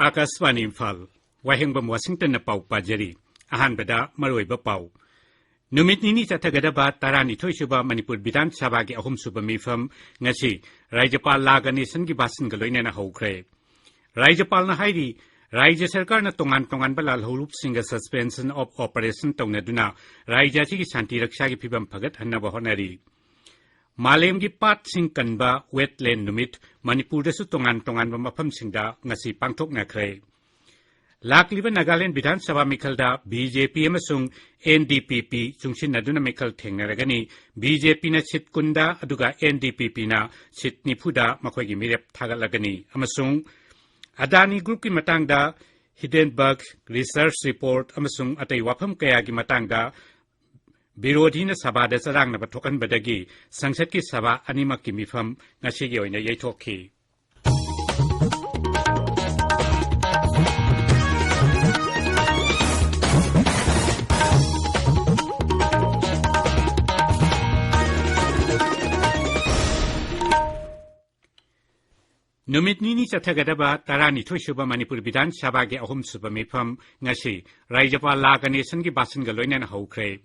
Akaswani Imphal, Wahengbam Washington na pau pajari, ahan bada maroi ba pau. Numit nini Chathagadaba Tarani Toishuba Manipur Bidan Sabagi Ahum Subamifam, Ngasi, Rajapal Laganisan Gibasan Galoina na Hokre. Rajapal na Haidi, Raja Sarkar na Tongan Balal Hulup Singa Suspension of Operation Tongaduna, Raja Chigi Santi Rakshagi Pibam Pagat Hanabahonari. Malem gi pat sing kanba wetland numit Manipur da su tongan ba mafam singda ngasi pangthok na khre lakliba Nagaland Bidhan Sabha Mikhalda BJP amasung NDPP chungsin naduna Mikhal thengnaragani BJP na sit kunda aduga NDPP na sit nifuda makhoi gi mirep thagalagani amasung Adani Group ki matangda Hindenburg Research Report amasung atai wafam kaya gi matangda Birodhina Sabha da sarang na bathokan badagi Sangsad ki Sabha animak ki mifam ngasigi oina yaithokhi Numit nini Chathagadaba Tarani Toishuba Manipur Bidan Sabha ge ahum suba mifam ngasi Rajapal Laganisan gi basan galoina na hokre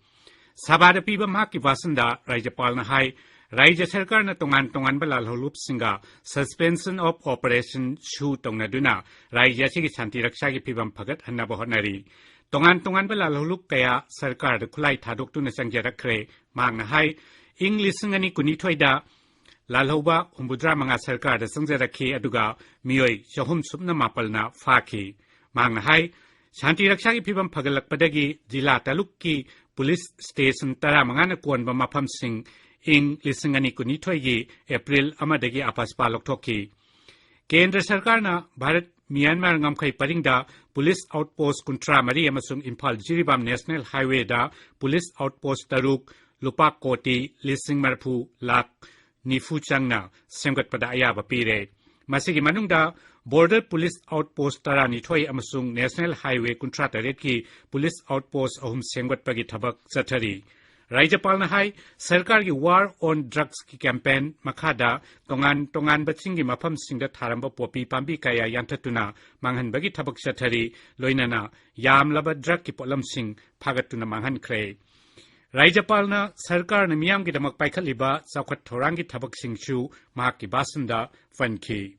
Sabada piba maki vasanda Rajapal na hai Raja Sarkar na tongan balal holup singa suspension of operation shu tongnaduna Raja sigi santi rakshagi pibam pagat hanabahonari tongan balal holup kaya Sarkar da khulai thadok tu na sangjarakre mang na hai English ngani kuni thoida lalhoba humbudra manga Sarkar da sangjarakhi aduga miyoi shahum subna mapalna fakhi mang na hai Shanti Rakshagi Pibam Pagalakpadagi Jila Talukki Police Station Tara Mangana Kwanba Mapam Singh Ing Lisingani Kunitoyi April Amadagi Apaspalok Toki Kendra Sarkarna Bharat Myanmar Ngamkai Paringda Police Outpost Kuntra Mari Amasung Imphal Jiribam National Highway da Police Outpost Taruk Lupak Koti Lising Marpu Lak Nifu Changna Semgat Pada Ayaba Pire Masigi Manungda Border Police Outpost Tarani Thoi amasung National Highway Kuntra Taret ki Police Outpost ahum sengwat pagi thabak chathari Rajapal na hai Sarkar ki War on Drugs ki campaign makhada tongan baching gi mafam singda tharamba popi pambi kaya yanthatuna manghan bagi thabak chathari loinana yamlaba drug ki polam sing phagatuna manghan khre Rajapal na Sarkar na miyam gi damak paikhaliba chawkhat thorang gi thabak singchu mahak ki basanda fanki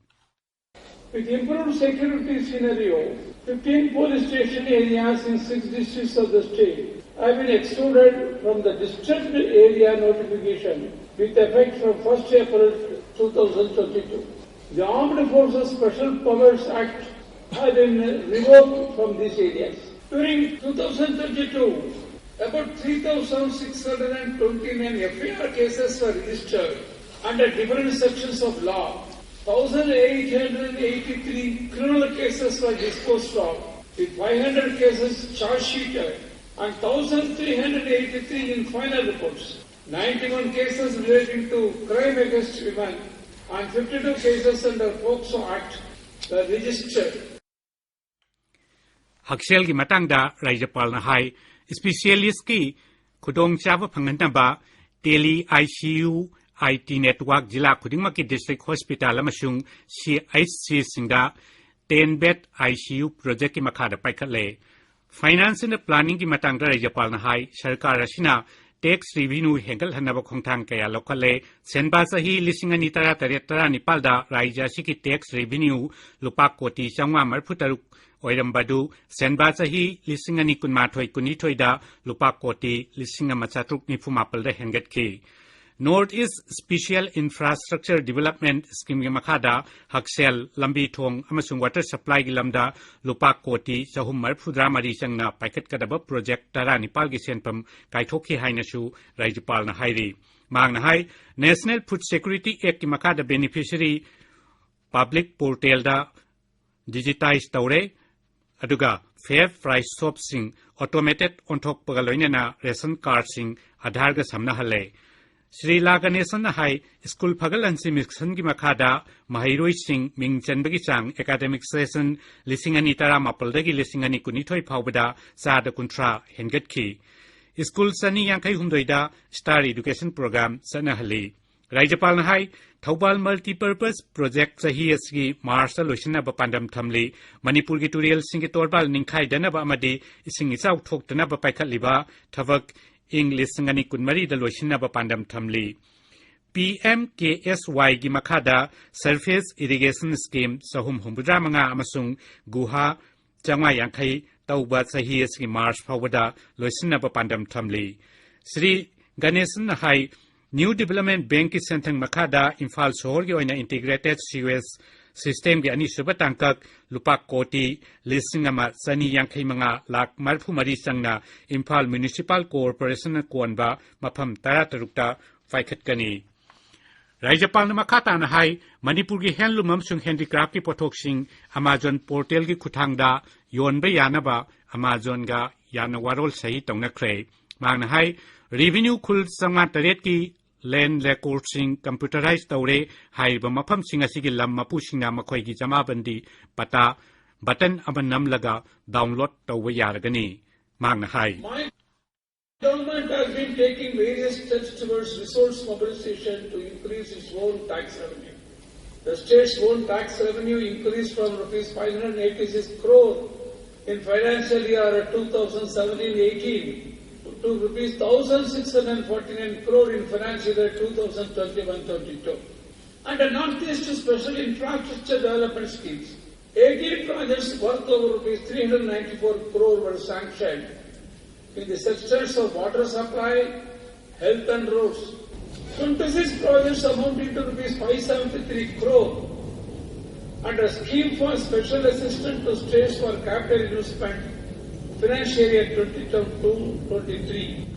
With improved security scenario, 15 police station areas in 6 districts of the state have been excluded from the district area notification with effect from 1st April 2022. The Armed Forces Special Powers Act has been revoked from these areas. During 2022, about 3,629 FIR cases were registered under different sections of law. 1,883 criminal cases were disposed of, with 500 cases charge sheeted and 1,383 in final reports. 91 cases relating to crime against women and 52 cases under POCSO Act were registered. Haksel ki matangda Rajapal na hai specialist ki khudong chawa phanganaba tele ICU IT network jila khudingmaki district hospital amasung CHC singda 10 bed ICU project ki makhada paikhatle finance and planning ki matangda Rajapal na hai sarkar asina tax revenue hengal hanaba khongthang kaya lokhale senba sahi lisingani tara nipalda raija siki tax revenue lupa koti changwa marfutaruk oirambadu senba sahi lisingani kunmathoi kunithoida lupa koti lisinga machatruk nifumapal da hengatki Northeast Special Infrastructure Development Scheme Makada Haksel Lambi Thong amasung water supply gi lamda lupa koti chahum marfudra mari changna paikat kadaba project tara nipal gi senpam kaithokhi haina su Rajapal na hairi mang na hai National Food Security Act ki makada beneficiary public portal da digitize tawre aduga fair price shop sing automated onthok pagaloina na ration card sing Aadhaar ga samna hale Sri Lanka Nation High School Pagalansi Mission ki makhada Mahiroi Singh Ming Chanbagi Chang Academic Session Lisingani Tara Mapaldagi Lisingani Kunithoi Paubada Sada Kuntra Hengatki School Sani Yankai Humdoida Star Education Program Sanahali Rajapal na hai Thobal Multipurpose Project Sahiyasgi Marsa Lushina Bapandam Thamli Manipur ki Turial Singi Torbal Ninkai Danaba Amadi Ising Isau Tok Danaba Paikaliba Tavak English Sangani Kunmari the Lushina Bapandam Thamli PMKSY gi Makada Surface Irrigation Scheme Sahum Humbudramanga Amasung Guha Changwa Yankai Tauba Sahiyasgi Mars Pawada Lushina Bapandam Thamli Sri Ganesan Hai New Development Bank is Santang Makada, Imphal Sohor gi oina Integrated Sewage System gi ani subatangkak lupa koti lisingama sani yangkai manga lak marfu mari sangna Imphal Municipal Corporation konba mafam taratarukta faikat kani. Rajapal na makata na hai Manipur gi handloom amsung handicraft ki pothok sing Amazon portal gi kuthangda yonba yanaba Amazon ga yana warol sahi tongna kre. Magna hai revenue khul sanga taret ki Land record sing computerized taure hai ba mafam sing asigi lam mapu singna makhoi gi jama bandi pata button abanam laga download tawwa yaragani magna hai My government has been taking various steps towards resource mobilization to increase its own tax revenue. The state's own tax revenue increased from rupees 586 crore in financial year 2017-18 to rupees 1,649 crore in financial year 2021-22. Under Northeast Special Infrastructure Development Schemes, 18 projects worth over rupees 394 crore were sanctioned in the sectors of water supply, health and roads. 26 projects amounting to rupees 573 crore under Scheme for Special Assistance to States for Capital Investment Financial year 2022-23.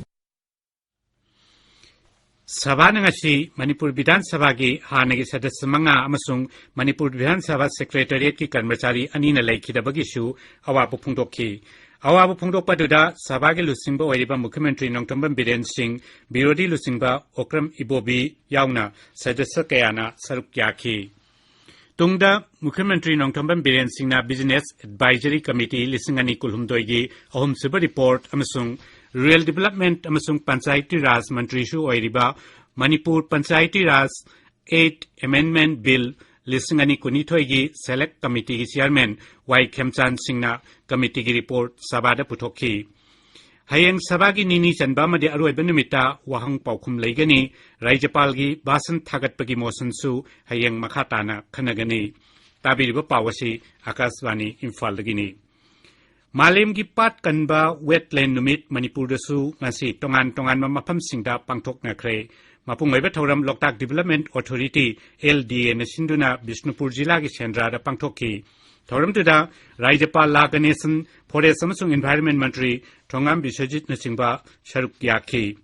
Sabha ngasi Manipur Bidhan Sabha gi hanagi sadasya manga amasung Manipur Bidhan Sabha Secretariat ki karmachari anina laikhidabagi su awabu phungdokhi. Awabu phungdokpaduda Sabha gi lusingba oiriba Mukhyamantri Nongthombam Biren Singh Birodi lusingba Okram Ibobi yauna sadasya kayana saruk yakhi. Tungda Mukhyamantri Nongthombam Biren Singhna Business Advisory Committee Lisingani Kulhumdoigi Ahom Super Report amasung Rural Development amasung Panchayati Raj Mantri Shu oiriba Manipur Panchayati Raj 8 Amendment Bill Lisingani Kunithoigi Select Committee ki Chairman Y Khemchan Singhna Committee ki report Sabada Puthokhi Hayeng Sabagi Nini Chanba Madi Aroiba Numita Wahang Paukhum Leigani Rajapal gi Basan Thagatpagi Motion Su Hayeng Makhatana Khanagani Tabiriba Pawasi Akaswani Imphal Dagini Malem gi Pat Kanba Wetland Numit Manipur Dasu Ngasi Tongan Mafam Singda Pangthok Nakre Mapungaiba Thoram Loktak Development Authority LDA na Sinduna Bishnupur Jila gi Chendra da Pangthokhi Thoram Tuda Rajapal Laganesan Forest Amasung Environment Mantri Thongam Biswajit Nasingba Sharuk Yakhi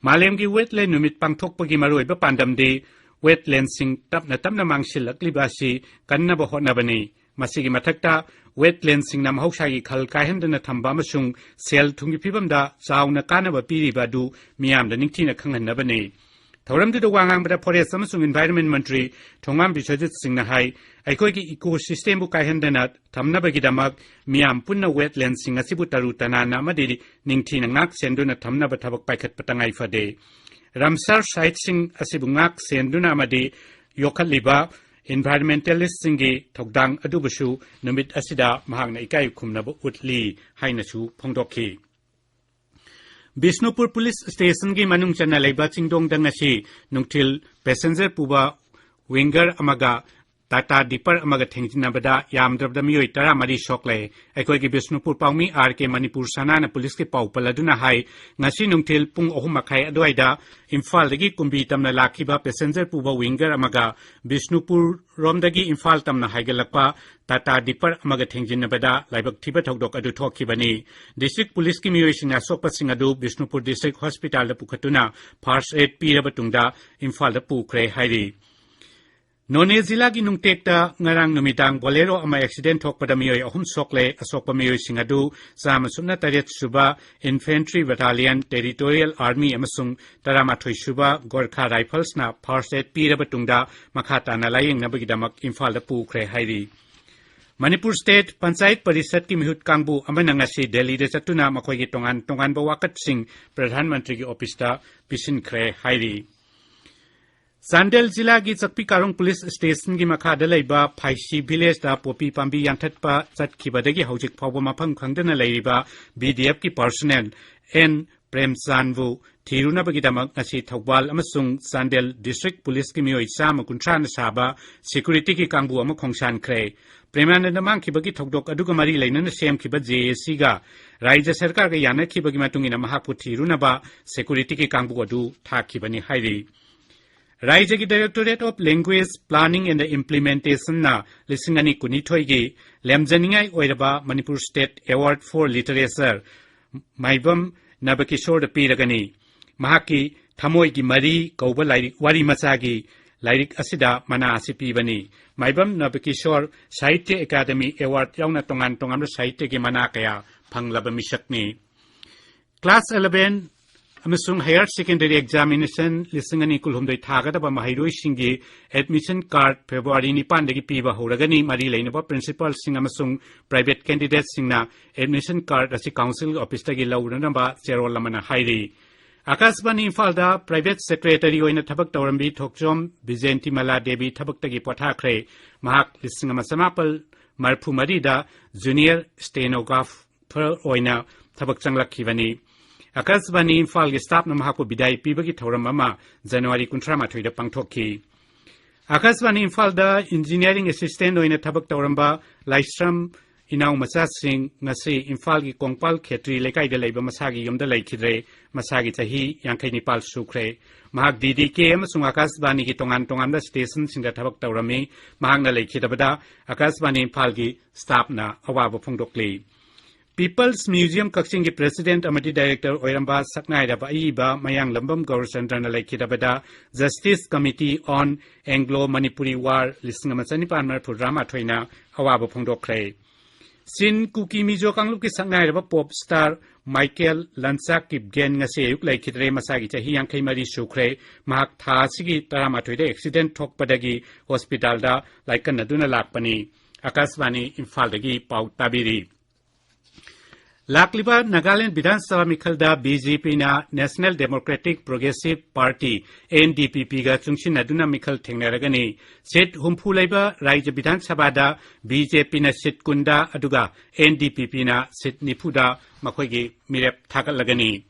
Malem gi Wetland Numit Pangthokpagi Maroiba Pandamde Wetland Sing Tapna Mangshilakliba si Kanna ba hotnabani Masigi Mathakta Wetland Sing na Mahaushagi Khal Kaihandana Thamba Amasung Sel Thungi Phibamda Chauna Kanaba Piriba du Miyamda Ningthina Khanghanabani Thoram to the Wahengbam Forest Amasung Environment Mantri Thongam Biswajit Singh na hai Aikogi ecosystem bu Kaihandanat Thamnabagidamak Miyam Punna Wetland Sing asibu tarutana namadi Ningthina Ngak Senduna Thamnaba Thabak Paikat Patangai Fade Ramsar Site Sing asibungak Senduna Amadi Yokaliba Environmentalist Singi Togdang Adubashu Numit Asida Mahangna Ikai Kumnabu Utli Hainasu Pongdoki Bishnupur Police Station gi manung chana leiba chingdong dangasi nungthil passenger puba winger amaga Tata Dipper amaga thengjinabada yamdrabda miyoi tara mari shoklei aikoi gi Bishnupur Paumi RK Manipur Sanana Police ki pau paladuna hai ngasi nungthil pung 3:30 adwaida Imphal dagi kumbi tamna lakhiba passenger puba winger amaga Bishnupur romdagi Imphal tamna haigalakpa Tata Dipper amaga thengjinabada laibak thiba thokdok adu thokhibani District Police ki miyoi singa sokpa singadu Bishnupur District Hospital da pukhatuna first aid piraba tungda Imphal da pukre hairi None Zila gi nungtekta ngarang numitang bolero ama accident thokpada miyoi ahum sokle asokpa miyoi singadu sama sumna taret suba infantry battalion territorial army amasung taramathoi suba Gorkha Rifles na first aid piraba tungda makhata na layeng nabagidamak Imphal da pukre hairi Manipur State Panchayat Parishad ki mihut kangbu amana ngasi Delhi da chatuna makhoi gi tongan ba wakat sing Pradhan Mantri ki office ta pisin khre hairi Sandel Zilla gi Sakpi Karong Police Station gi Makada Laiba, Paishi Village da Popi Pambi Yantatpa, Zatkibadagi Hojik Pawba Mapam Kangdana Laiba, BDF ki personnel, N. Prem Sanvu, Tiruna Bagidamak Nasi Tawal Amasung, Sandel District Police ki Mio Isama Kuntran Saba, Security ki Kangbu Amakongshan Kre. Premanandamang ki bagi Tokdok Adugamari Lainan Sem ki ba JSC Raija Sarkar ga Yana ki bagi Matungina Mahapu Tiruna ba, Security ki Kangbu Adu, Takibani Hairi. Raija ki Directorate of Language Planning and Implementation na Lisingani Kunitoigi, Lemzaningai Oiraba Manipur State Award for Literature, Maibam Nabakishore the Piragani, Mahaki, Tamoigi Mari, Kauba Wari Masagi, Lyric Asida, Mana Asipibani, Maibam Nabakishore, Sahitya Academy Award Yauna Tongan Tongam Sahitya ki Manakaya, Panglaba Mishakni. Class 11 Amasung Higher Secondary Examination Lisingani Kulhumdai Tagadaba Mahiroi Shingi Admission Card February Nipandagi Piba Horagani Mari Lainaba Principal Sing Amasung Private Candidate Singna Admission Card as Council Office Tagi Lauranaba Zero Lamana Hairi. Akasbani Imphal Private Secretary Oina Tabak Taurambi Tokjom Bizenti Mala Devi Tabak Tagi Potakre Mahak Lisingamasamapal Marpu Marida Junior Stenographer Oina Tabak Changlak Kivani. Akasbani Imphal gi staff na mahako bidai pibagi thoram ama January 13 da pangthokki. Akasbani Imphal da engineering assistant oina thabak tawramba Laistram Inau Macha Singh ngasi Imphal gi Kongpal Khetri lekai da leiba masagi yumda leikhidre masagi chahi 59 sukre. Mahak DDK amasung Akasbani gi tongan da station singda thabak tawrami mahak na leikhidabada Akasbani Imphal gi staff na awaba phongdokli. People's Museum Kaksingi President Amadi Director Oiramba Saknai Raba Iba Mayang Lambam Gaurasandana Laikidabada Justice Committee on Anglo-Manipuri War Lisingamatsani Panmar Purama Toina Awaba Pongdokre. Sin Kuki Mijo Kangluki Saknai Raba Pop Star Michael Lansak Kipgen Ngase Laikidre Masagi Chahi Yankai Mari Sukre Mahak Thasigi Taramatoide Accident Tok Padagi Hospital da Laikan Naduna Lakpani Akasvani Imphaldagi Pau Tabiri. Lakliba Nagaland Vidhan Sabha Mikhalda BJP na National Democratic Progressive Party NDPP ga chungshin aduna mikhal thengnaragani set humpulaiba Raija Vidhan Sabha da BJP na sit kunda aduga NDPP na sit nipuda makhoigi mirep thagalagani.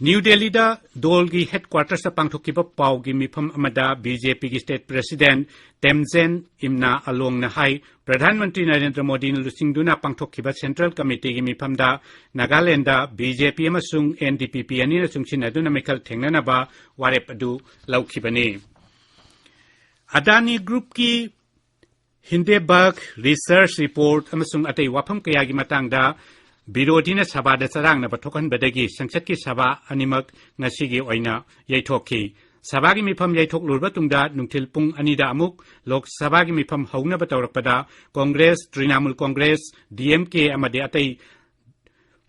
New Delhi da Dolgi headquarters sa pangthokiba paugi mifam amada BJP gi state president Temzen Imna along na hai Pradhan Mantri Narendra Modi na lusingduna pangthokiba Central Committee gi mifam da Nagaland da BJP amasung NDPP ani na chungsin aduna mikhal thengnana ba warep adu laukhibani. Adani Group ki Hindenburg Research Report amasung atay wafam kaya gi matang da Birodina Sabha da Sarang na Batokan Badagi, Sangsatki Sabha Animak Nasigi Oina Yaitoki. Sabagi Mipam Yaitok Lurbatunda, Nungtilpung Anida Amuk, Lok Sabagi Mipam Hauna Bataurakpada, Congress, Trinamul Congress, DMK Amadiate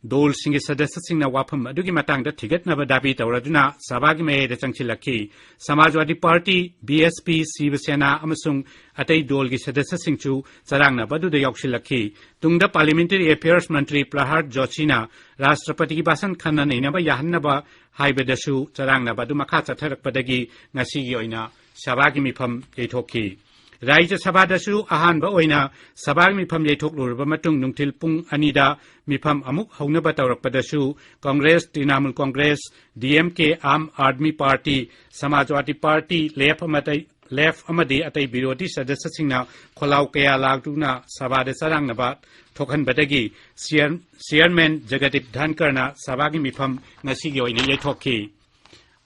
Dol Singi Sadasing na Wapam Adugi Matang da Tiget na Badabi Tauraduna, Sabagi Me da Changchilaki, Samajwadi Party, BSP, Sivasena, Amasung, Atay Dolgi Sadasing Chu, Sarang na Badu da Yokshilaki, Tungda Parliamentary Affairs Mantri Prahad Jochina, Rashtrapati Basan Khanan Inaba Yahanaba, Haibadasu, Sarang na Badu Makata Tarak Padagi, Nasigi Oina, Sabagi Mipam Yaitoki. Raija Sabha dasu ahan ba oina Sabagi Mipam Yaitok Lurba Matung Nungtilpung Anida Mipam Amuk Hauna Bataurakpadasu Congress Trinamool Congress DMK Aam Aadmi Party Samajwadi Party Left Amadi Atay Birodi Sadasasingna Kholau Kaya Lagduna Sabha da Sarang Nabat Thokhan Badagi Chairman Jagadip Dhankarna Sabagi Mipam Ngasigi Oina Yaitoki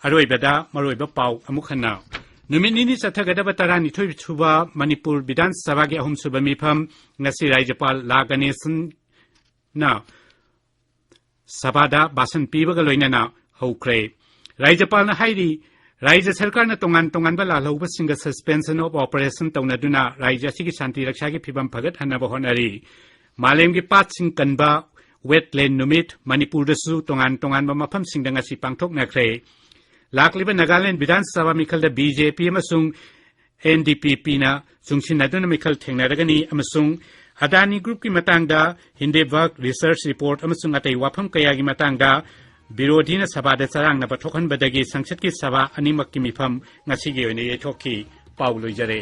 Aroi Bada Maroi Bapau Amukhana Numinini Sathagadaba Tarani Tuba Manipur Vidhan Sabha gi ahum suba mifam ngasi Raijapal Laganesan na Sabada Basan Pibaga loinana Hokre. Raijapal na hairi Raija Sarkar na tongan bala lauba singa suspension of operation taunaduna Raija Sigi Shanti Rakshagi Pibam Pagat Hanaba Honari. Malem gi pat sing kanba wetland numit Manipur dasu tongan ba mafam sing ngasi pangthok nakre. Lakliba Nagaland Vidhan Sabha Mikhal da BJP amasung NDPP na chungsin aduna mikhal thengnaragani amasung Adani Group ki matang da Hindenburg Research Report amasung atay wafam kaya gi matang da बिरोधीना सभादा चरांगनबा थोखनबदगी संसद की सभा अनिमक की मिफम ngasi gi oina yethokki पाउ लोइजरे।